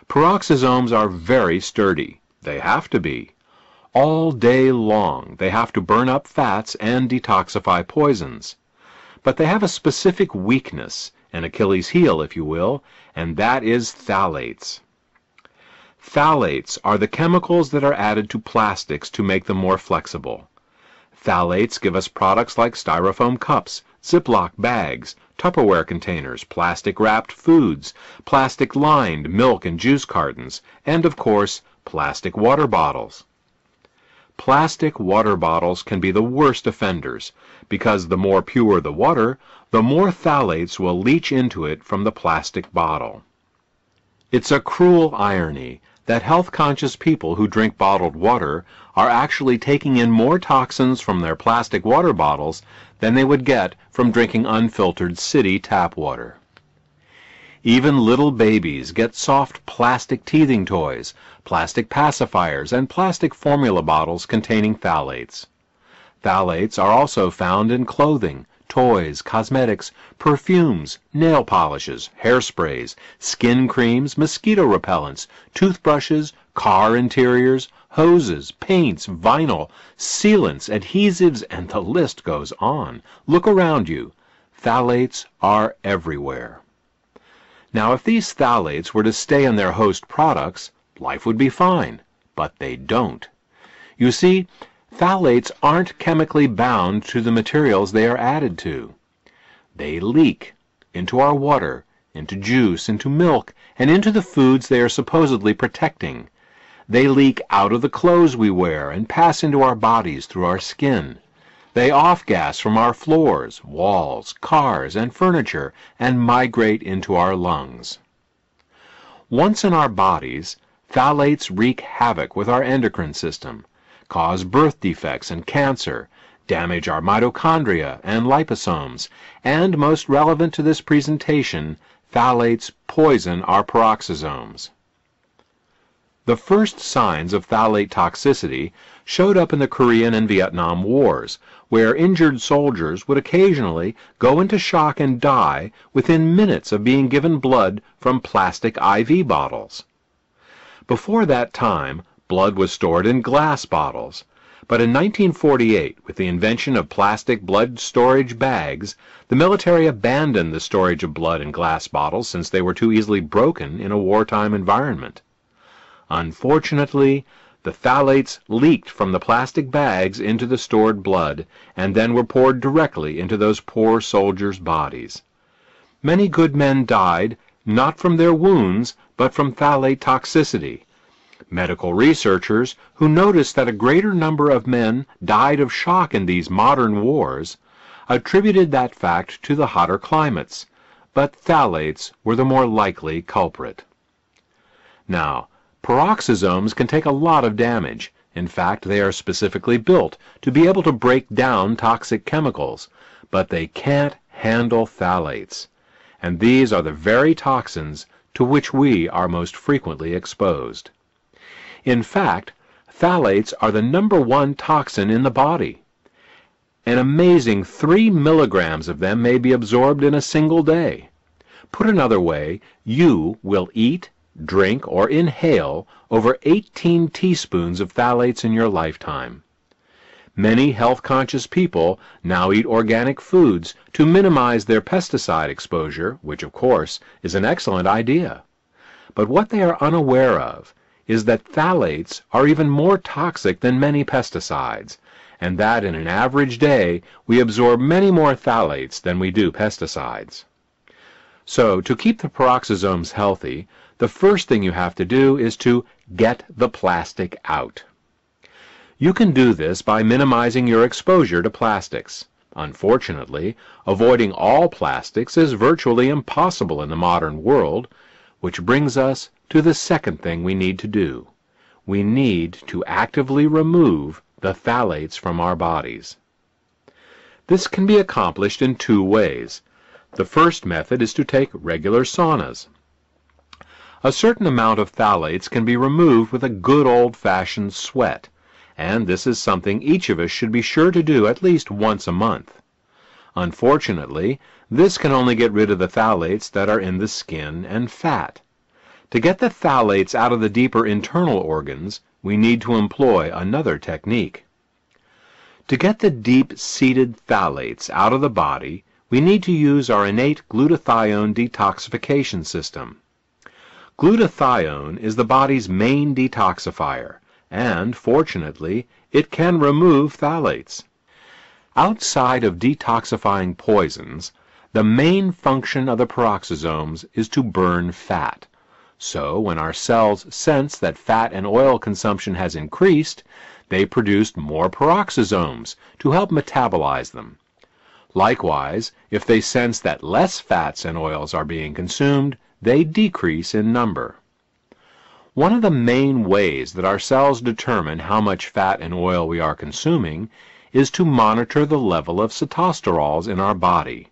Peroxisomes are very sturdy. They have to be. All day long they have to burn up fats and detoxify poisons. But they have a specific weakness, an Achilles heel if you will, and that is phthalates. Phthalates are the chemicals that are added to plastics to make them more flexible. Phthalates give us products like styrofoam cups, Ziploc bags, Tupperware containers, plastic-wrapped foods, plastic-lined milk and juice cartons, and, of course, plastic water bottles. Plastic water bottles can be the worst offenders, because the more pure the water, the more phthalates will leach into it from the plastic bottle. It's a cruel irony that health-conscious people who drink bottled water are actually taking in more toxins from their plastic water bottles than they would get from drinking unfiltered city tap water. Even little babies get soft plastic teething toys, plastic pacifiers, and plastic formula bottles containing phthalates. Phthalates are also found in clothing, toys, cosmetics, perfumes, nail polishes, hairsprays, skin creams, mosquito repellents, toothbrushes, car interiors, hoses, paints, vinyl, sealants, adhesives, and the list goes on. Look around you. Phthalates are everywhere. Now, if these phthalates were to stay in their host products, life would be fine, but they don't. You see, phthalates aren't chemically bound to the materials they are added to. They leak into our water, into juice, into milk, and into the foods they are supposedly protecting. They leak out of the clothes we wear and pass into our bodies through our skin. They off-gas from our floors, walls, cars, and furniture, and migrate into our lungs. Once in our bodies, phthalates wreak havoc with our endocrine system, cause birth defects and cancer, damage our mitochondria and liposomes, and, most relevant to this presentation, phthalates poison our peroxisomes. The first signs of phthalate toxicity showed up in the Korean and Vietnam Wars, where injured soldiers would occasionally go into shock and die within minutes of being given blood from plastic IV bottles. Before that time, blood was stored in glass bottles, but in 1948, with the invention of plastic blood storage bags, the military abandoned the storage of blood in glass bottles since they were too easily broken in a wartime environment. Unfortunately, the phthalates leaked from the plastic bags into the stored blood and then were poured directly into those poor soldiers' bodies. Many good men died not from their wounds, but from phthalate toxicity. Medical researchers, who noticed that a greater number of men died of shock in these modern wars, attributed that fact to the hotter climates, but phthalates were the more likely culprit. Now, peroxisomes can take a lot of damage. In fact, they are specifically built to be able to break down toxic chemicals, but they can't handle phthalates. And these are the very toxins to which we are most frequently exposed. In fact, phthalates are the #1 toxin in the body. An amazing 3 milligrams of them may be absorbed in a single day. Put another way, you will eat, drink, or inhale over 18 teaspoons of phthalates in your lifetime. Many health-conscious people now eat organic foods to minimize their pesticide exposure, which, of course, is an excellent idea. But what they are unaware of is that phthalates are even more toxic than many pesticides, and that in an average day we absorb many more phthalates than we do pesticides. So, to keep the peroxisomes healthy, the first thing you have to do is to get the plastic out. You can do this by minimizing your exposure to plastics. Unfortunately, avoiding all plastics is virtually impossible in the modern world, which brings us to the second thing we need to do. We need to actively remove the phthalates from our bodies. This can be accomplished in 2 ways. The first method is to take regular saunas. A certain amount of phthalates can be removed with a good old-fashioned sweat, and this is something each of us should be sure to do at least once a month. Unfortunately, this can only get rid of the phthalates that are in the skin and fat. To get the phthalates out of the deeper internal organs, we need to employ another technique. To get the deep-seated phthalates out of the body, we need to use our innate glutathione detoxification system. Glutathione is the body's main detoxifier, and, fortunately, it can remove phthalates. Outside of detoxifying poisons, the main function of the peroxisomes is to burn fat. So, when our cells sense that fat and oil consumption has increased, they produce more peroxisomes to help metabolize them. Likewise, if they sense that less fats and oils are being consumed, they decrease in number. One of the main ways that our cells determine how much fat and oil we are consuming is to monitor the level of sitosterols in our body.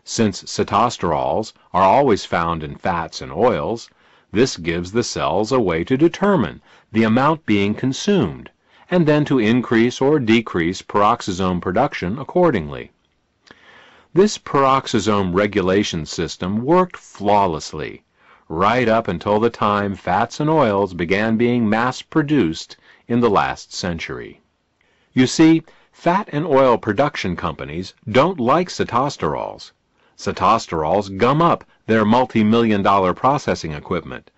Since sitosterols are always found in fats and oils, this gives the cells a way to determine the amount being consumed, and then to increase or decrease peroxisome production accordingly. This peroxisome regulation system worked flawlessly, right up until the time fats and oils began being mass-produced in the last century. You see, fat and oil production companies don't like sitosterols. Sitosterols gum up their multi-million-dollar processing equipment.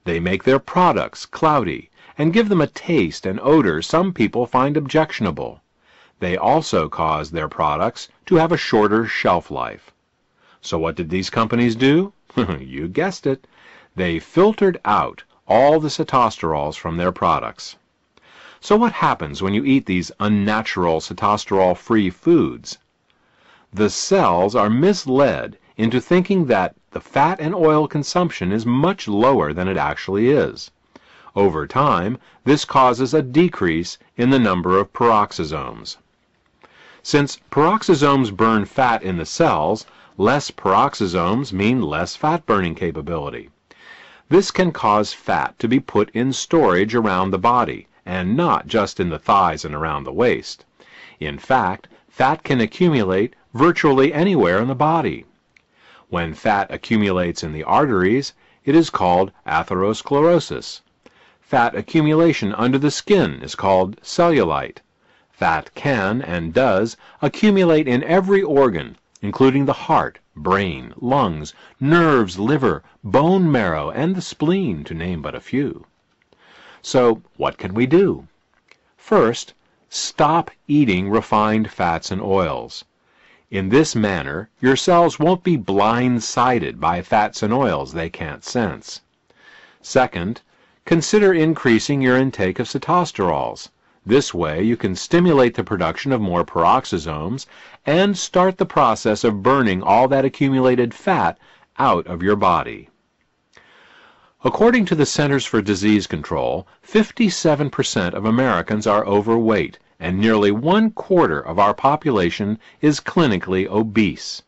They make their products cloudy and give them a taste and odor some people find objectionable. They also cause their products to have a shorter shelf life. So what did these companies do? You guessed it. They filtered out all the sitosterols from their products. So what happens when you eat these unnatural sitosterol-free foods? The cells are misled into thinking that the fat and oil consumption is much lower than it actually is. Over time, this causes a decrease in the number of peroxisomes. Since peroxisomes burn fat in the cells, less peroxisomes mean less fat-burning capability. This can cause fat to be put in storage around the body, and not just in the thighs and around the waist. In fact, fat can accumulate virtually anywhere in the body. When fat accumulates in the arteries, it is called atherosclerosis. Fat accumulation under the skin is called cellulite. Fat can and does accumulate in every organ, including the heart, brain, lungs, nerves, liver, bone marrow, and the spleen, to name but a few. So, what can we do? First, stop eating refined fats and oils. In this manner, your cells won't be blindsided by fats and oils they can't sense. Second, consider increasing your intake of sitosterols. This way, you can stimulate the production of more peroxisomes and start the process of burning all that accumulated fat out of your body. According to the Centers for Disease Control, 57% of Americans are overweight, and nearly 1/4 of our population is clinically obese.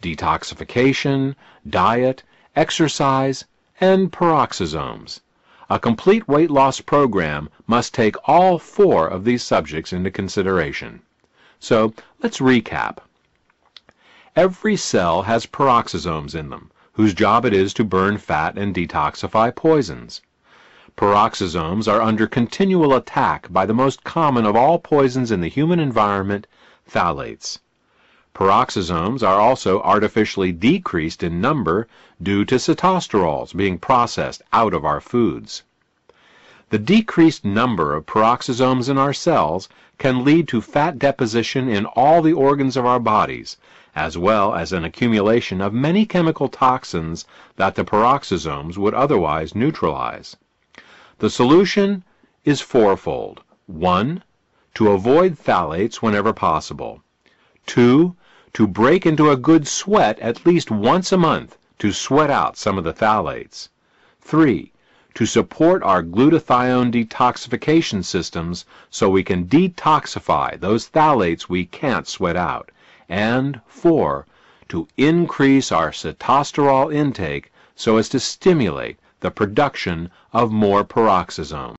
Detoxification, diet, exercise, and peroxisomes. A complete weight loss program must take all 4 of these subjects into consideration. So, let's recap. Every cell has peroxisomes in them, whose job it is to burn fat and detoxify poisons. Peroxisomes are under continual attack by the most common of all poisons in the human environment, phthalates. Peroxisomes are also artificially decreased in number due to sitosterols being processed out of our foods. The decreased number of peroxisomes in our cells can lead to fat deposition in all the organs of our bodies, as well as an accumulation of many chemical toxins that the peroxisomes would otherwise neutralize. The solution is fourfold. 1. To avoid phthalates whenever possible. 2. To break into a good sweat at least once a month to sweat out some of the phthalates. 3. To support our glutathione detoxification systems so we can detoxify those phthalates we can't sweat out. And 4. To increase our sitosterol intake so as to stimulate the production of more peroxisomes.